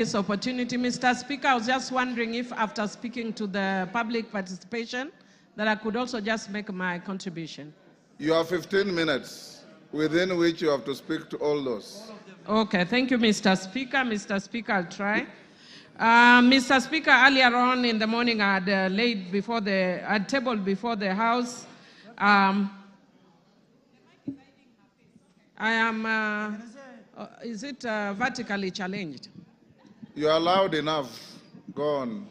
This opportunity, Mr. Speaker, I was just wondering if after speaking to the public participation, that I could also just make my contribution. You have 15 minutes within which you have to speak to all those. Okay, thank you, Mr. Speaker. Mr. Speaker, I'll try. Mr. Speaker, earlier on in the morning, I had tabled before the House. I am, is it vertically challenged? You are loud enough. Go on.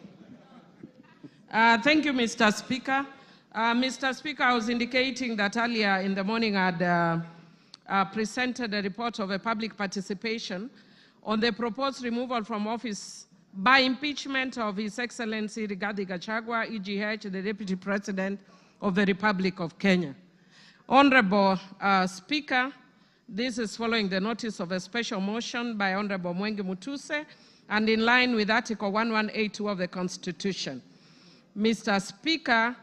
Thank you, Mr. Speaker. Mr. Speaker, I was indicating that earlier in the morning I had presented a report of a public participation on the proposed removal from office by impeachment of His Excellency Rigathi Gachagua, EGH, the Deputy President of the Republic of Kenya. Honorable Speaker, this is following the notice of a special motion by Honorable Mwengi Mutuse and in line with Article 1182 of the Constitution. Mr. Speaker,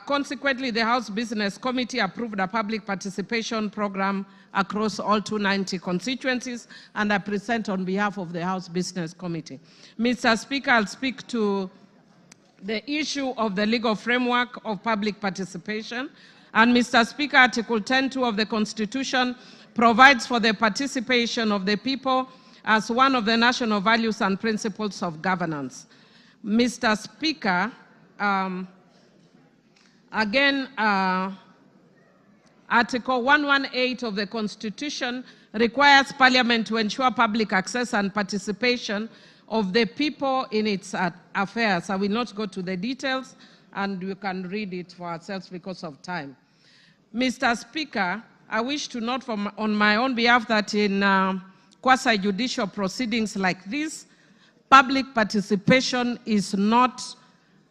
consequently, the House Business Committee approved a public participation program across all 290 constituencies, and I present on behalf of the House Business Committee. Mr. Speaker, I'll speak to the issue of the legal framework of public participation. And Mr. Speaker, Article 10.2 of the Constitution provides for the participation of the people as one of the national values and principles of governance. Mr. Speaker, Article 118 of the Constitution requires Parliament to ensure public access and participation of the people in its affairs. I will not go to the details, and you can read it for ourselves because of time. Mr. Speaker, I wish to note on my own behalf that in quasi-judicial proceedings like this, public participation is not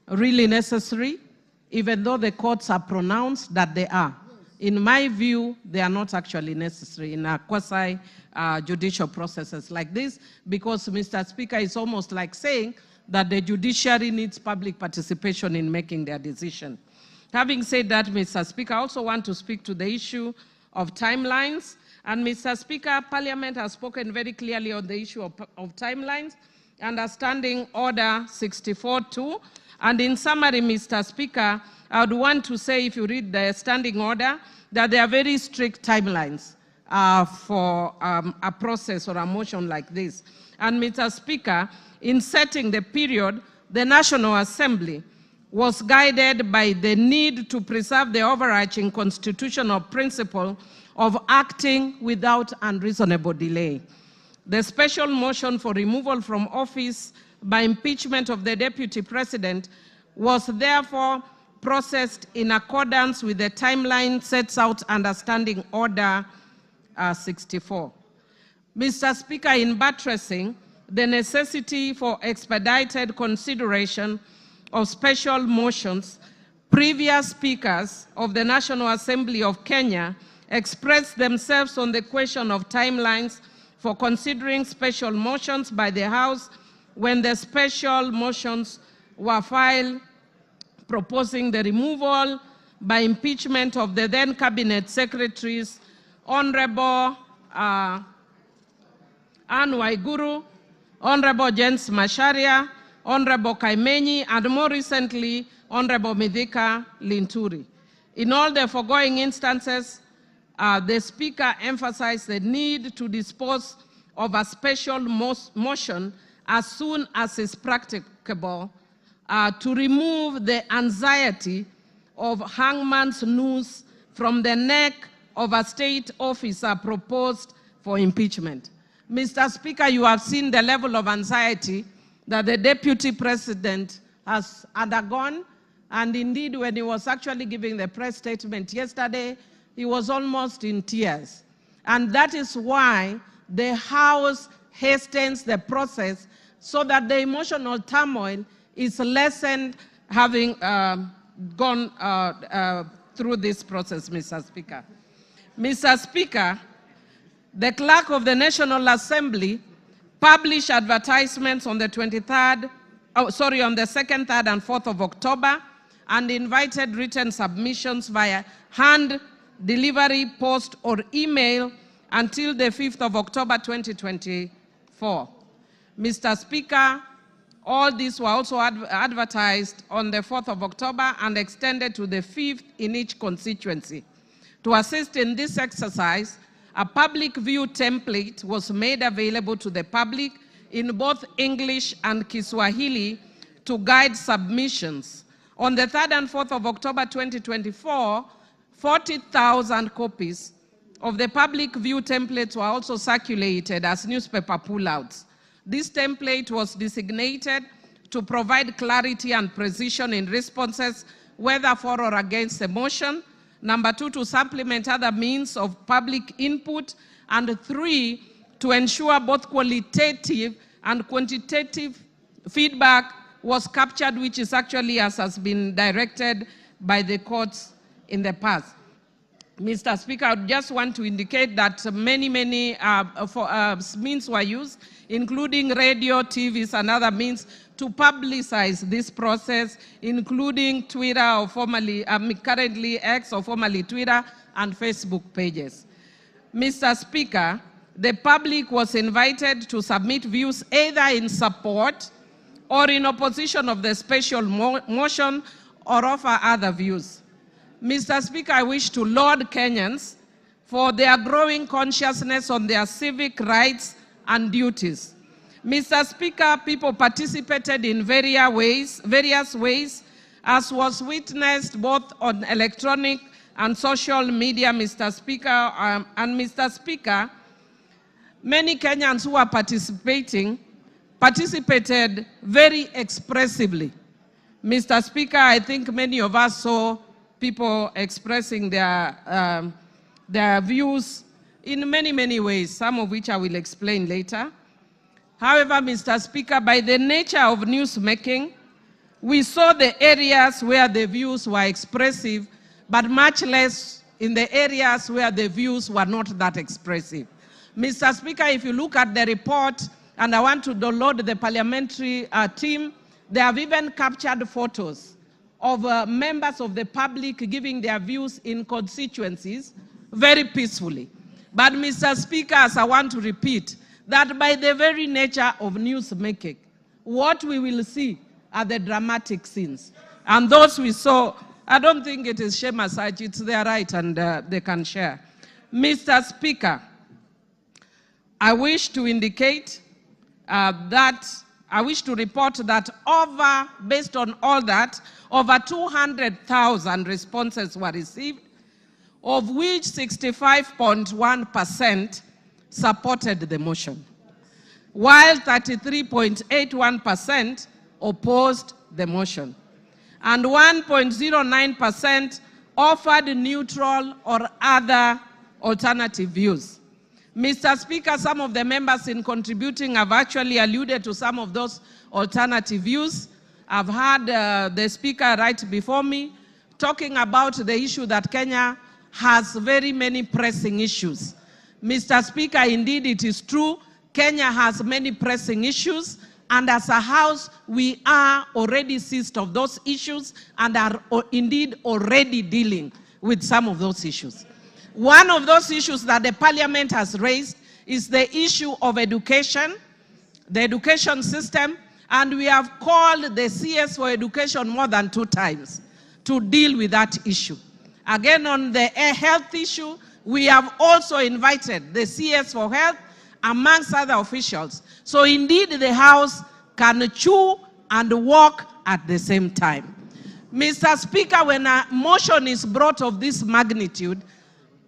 really necessary, even though the courts are pronounced that they are. In my view, they are not actually necessary in a quasi-judicial processes like this, because, Mr. Speaker, it's almost like saying that the judiciary needs public participation in making their decision. Having said that, Mr. Speaker, I also want to speak to the issue of timelines. And, Mr. Speaker, Parliament has spoken very clearly on the issue of timelines under Standing Order 64.2. And in summary, Mr. Speaker, I would want to say, if you read the standing order, that there are very strict timelines for a process or a motion like this. And, Mr. Speaker, in setting the period, the National Assembly was guided by the need to preserve the overarching constitutional principle of acting without unreasonable delay. The special motion for removal from office by impeachment of the Deputy President was therefore processed in accordance with the timeline set out under Standing Order 64. Mr. Speaker, in buttressing the necessity for expedited consideration of special motions, previous speakers of the National Assembly of Kenya expressed themselves on the question of timelines for considering special motions by the House when the special motions were filed proposing the removal by impeachment of the then Cabinet Secretaries, Honorable Anne Waiguru, Honorable James Macharia, Honorable Kaimenyi, and more recently, Honorable Mithika Linturi. In all the foregoing instances, the Speaker emphasized the need to dispose of a special motion as soon as is practicable to remove the anxiety of hangman's noose from the neck of a state officer proposed for impeachment. Mr. Speaker, you have seen the level of anxiety that the Deputy President has undergone, and indeed when he was actually giving the press statement yesterday, he was almost in tears. And that is why the House hastens the process so that the emotional turmoil is lessened having gone through this process, Mr. Speaker. Mr. Speaker, the Clerk of the National Assembly published advertisements on the 2nd, 3rd, and 4th of October and invited written submissions via hand delivery, post, or email until the 5th of October 2024. Mr. Speaker, all these were also advertised on the 4th of October and extended to the 5th in each constituency. To assist in this exercise, a public view template was made available to the public in both English and Kiswahili to guide submissions. On the 3rd and 4th of October 2024, 40,000 copies of the public view templates were also circulated as newspaper pullouts. This template was designated to provide clarity and precision in responses, whether for or against a motion. Number 2, to supplement other means of public input. And 3, to ensure both qualitative and quantitative feedback was captured, which is actually as has been directed by the courts in the past. Mr. Speaker, I just want to indicate that many means were used, including radio, TVs, and other means to publicize this process, including Twitter, or formerly, currently X, or formerly Twitter, and Facebook pages. Mr. Speaker, the public was invited to submit views either in support or in opposition of the special motion or offer other views. Mr. Speaker, I wish to laud Kenyans for their growing consciousness on their civic rights and duties. Mr. Speaker, people participated in various ways, as was witnessed both on electronic and social media, Mr. Speaker. And Mr. Speaker, many Kenyans who are participated very expressively. Mr. Speaker, I think many of us saw people expressing their views in many ways, some of which I will explain later. However, Mr. Speaker, by the nature of newsmaking, we saw the areas where the views were expressive, but much less in the areas where the views were not that expressive. Mr. Speaker, if you look at the report, and I want to download the parliamentary team, they have even captured photos of members of the public giving their views in constituencies very peacefully. But Mr. Speaker, as I want to repeat, that by the very nature of newsmaking, what we will see are the dramatic scenes. And those we saw, I don't think it is shame as such, it's their right and they can share. Mr. Speaker, I wish to indicate I wish to report that based on all that, over 200,000 responses were received, of which 65.1% supported the motion, while 33.81% opposed the motion, and 1.09% offered neutral or other alternative views. Mr. Speaker, some of the members in contributing have actually alluded to some of those alternative views. I've heard the speaker right before me talking about the issue that Kenya has very many pressing issues. Mr. Speaker, indeed it is true, Kenya has many pressing issues, and as a House, we are already seized of those issues and are indeed already dealing with some of those issues. One of those issues that the Parliament has raised is the issue of education, the education system, and we have called the CS for Education more than 2 times to deal with that issue. Again, on the health issue, we have also invited the CS for Health amongst other officials. So indeed, the House can chew and walk at the same time. Mr. Speaker, when a motion is brought of this magnitude,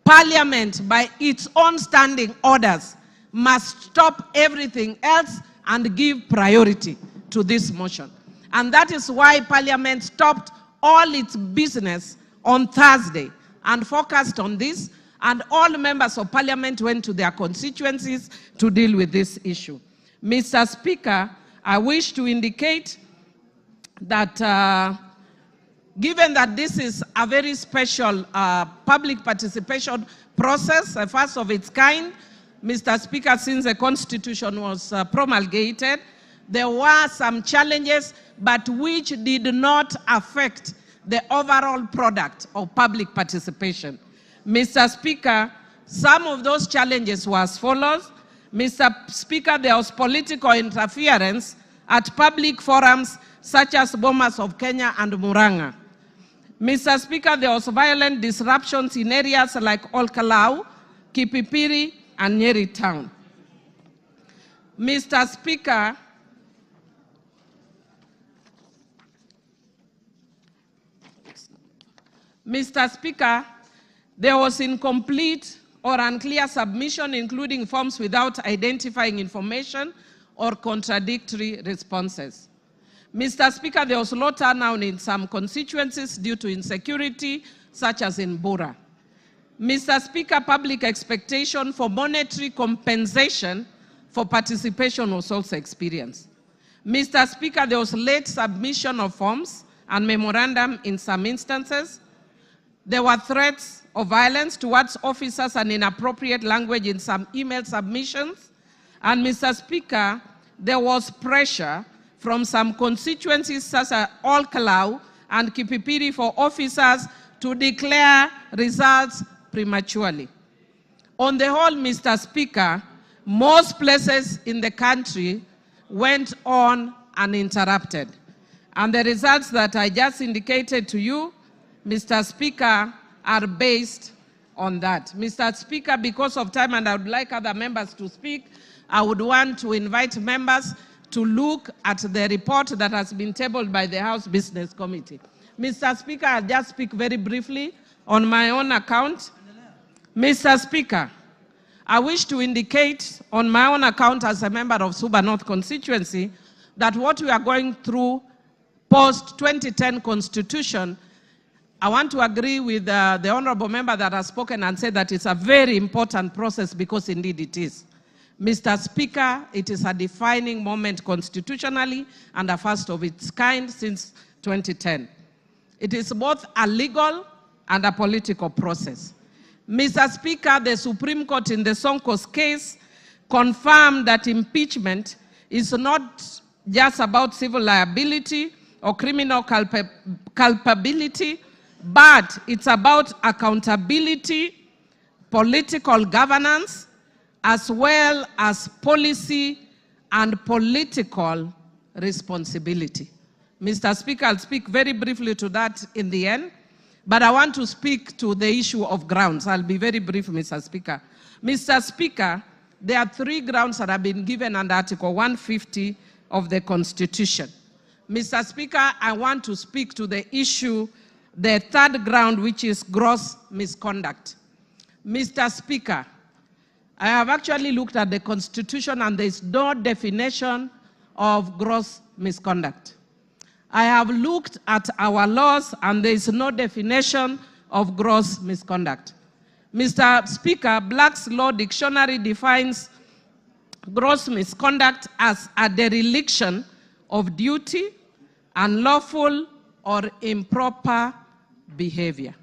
Parliament, by its own standing orders, must stop everything else and give priority to this motion. And that is why Parliament stopped all its business on Thursday and focused on this, and all members of Parliament went to their constituencies to deal with this issue. Mr. Speaker, I wish to indicate that given that this is a very special public participation process, the first of its kind, Mr. Speaker, since the Constitution was promulgated, there were some challenges, but which did not affect the overall product of public participation. Mr. Speaker, some of those challenges were as follows. Mr. Speaker, there was political interference at public forums such as Bomas of Kenya and Murang'a. Mr. Speaker, there was violent disruptions in areas like Olkalau, Kipipiri, and Nyeri Town. Mr. Speaker, there was incomplete or unclear submission, including forms without identifying information or contradictory responses. Mr. Speaker, there was low turnout in some constituencies due to insecurity, such as in Bura. Mr. Speaker, public expectation for monetary compensation for participation was also experienced. Mr. Speaker, there was late submission of forms and memorandum in some instances. There were threats of violence towards officers and inappropriate language in some email submissions. And Mr. Speaker, there was pressure from some constituencies such as Olkalau and Kipipiri for officers to declare results prematurely. On the whole, Mr. Speaker, most places in the country went on uninterrupted. And the results that I just indicated to you, Mr. Speaker, are based on that. Mr. Speaker, because of time, and I would like other members to speak, I would want to invite members to look at the report that has been tabled by the House Business Committee. Mr. Speaker, I'll just speak very briefly on my own account. Mr. Speaker, I wish to indicate on my own account as a member of Suba North constituency that what we are going through post-2010 constitution, I want to agree with the honorable member that has spoken and said that it's a very important process, because indeed it is. Mr. Speaker, it is a defining moment constitutionally and a first of its kind since 2010. It is both a legal and a political process. Mr. Speaker, the Supreme Court in the Sonko's case confirmed that impeachment is not just about civil liability or criminal culpability, but it's about accountability, political governance, as well as policy and political responsibility. Mr. Speaker, I'll speak very briefly to that in the end, but I want to speak to the issue of grounds. I'll be very brief, Mr. Speaker. Mr. Speaker, there are 3 grounds that have been given under Article 150 of the Constitution. Mr. Speaker, I want to speak to the issue, the 3rd ground, which is gross misconduct. Mr. Speaker, I have actually looked at the Constitution and there is no definition of gross misconduct. I have looked at our laws and there is no definition of gross misconduct. Mr. Speaker, Black's Law Dictionary defines gross misconduct as a dereliction of duty, unlawful or improper behavior.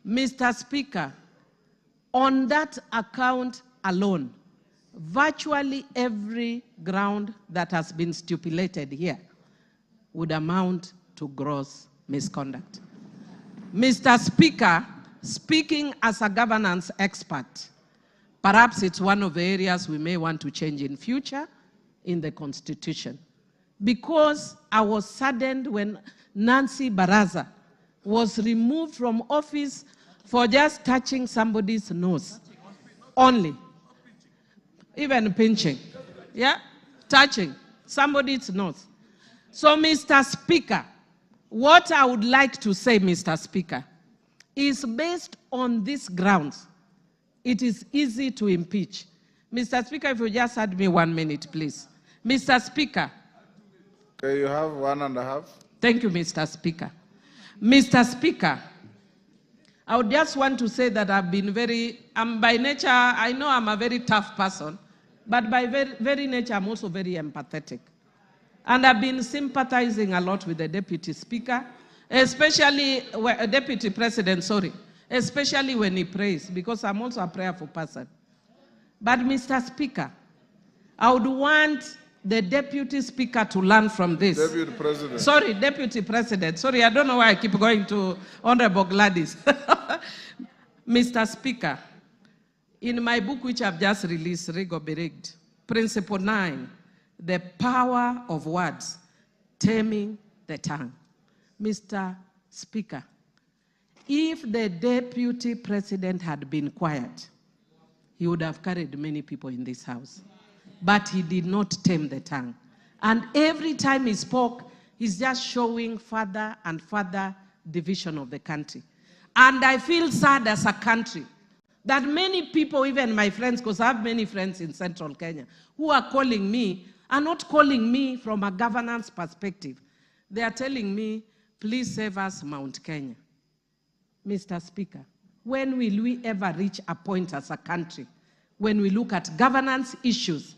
Mr. Speaker, on that account alone, virtually every ground that has been stipulated here would amount to gross misconduct. Mr. Speaker, speaking as a governance expert, perhaps it's one of the areas we may want to change in future in the Constitution. Because I was saddened when Nancy Baraza was removed from office for just touching somebody's nose. Only. Even pinching. Yeah? Touching somebody's nose. So, Mr. Speaker, what I would like to say, Mr. Speaker, is based on these grounds, it is easy to impeach. Mr. Speaker, if you just had me 1 minute, please. Mr. Speaker. Okay, you have 1.5. Thank you, Mr. Speaker. Mr. Speaker, I would just want to say that I've been by nature, I know I'm a very tough person, but by very nature, I'm also very empathetic. And I've been sympathizing a lot with the Deputy Speaker, especially, Deputy President, sorry, especially when he prays, because I'm also a prayerful person. But Mr. Speaker, I would want the Deputy Speaker to learn from this. Deputy President. Sorry, Deputy President. Sorry, I don't know why I keep going to Honorable Gladys. Mr. Speaker, In my book, which I've just released, Rig or Be Rigged, Principle 9, the power of words, taming the tongue. Mr. Speaker, if the deputy president had been quiet, he would have carried many people in this house. But he did not tame the tongue. And every time he spoke, he's just showing further and further division of the country. And I feel sad as a country that many people, even my friends, because I have many friends in central Kenya, who are calling me, are not calling me from a governance perspective. They are telling me, please save us Mount Kenya. Mr. Speaker, when will we ever reach a point as a country when we look at governance issues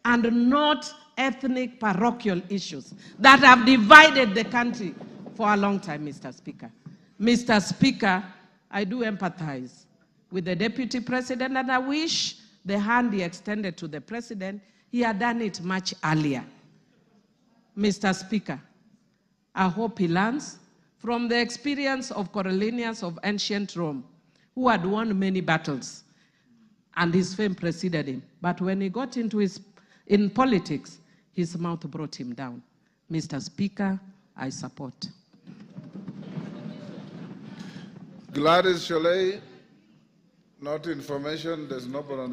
and not ethnic parochial issues that have divided the country for a long time, Mr. Speaker? Mr. Speaker, I do empathize with the deputy president, and I wish the hand he extended to the president, he had done it much earlier. Mr. Speaker, I hope he learns from the experience of Coriolanus of ancient Rome, who had won many battles, and his fame preceded him. But when he got in politics, his mouth brought him down. Mr. Speaker, I support. Gladys Sholay, not information, there's nobody on the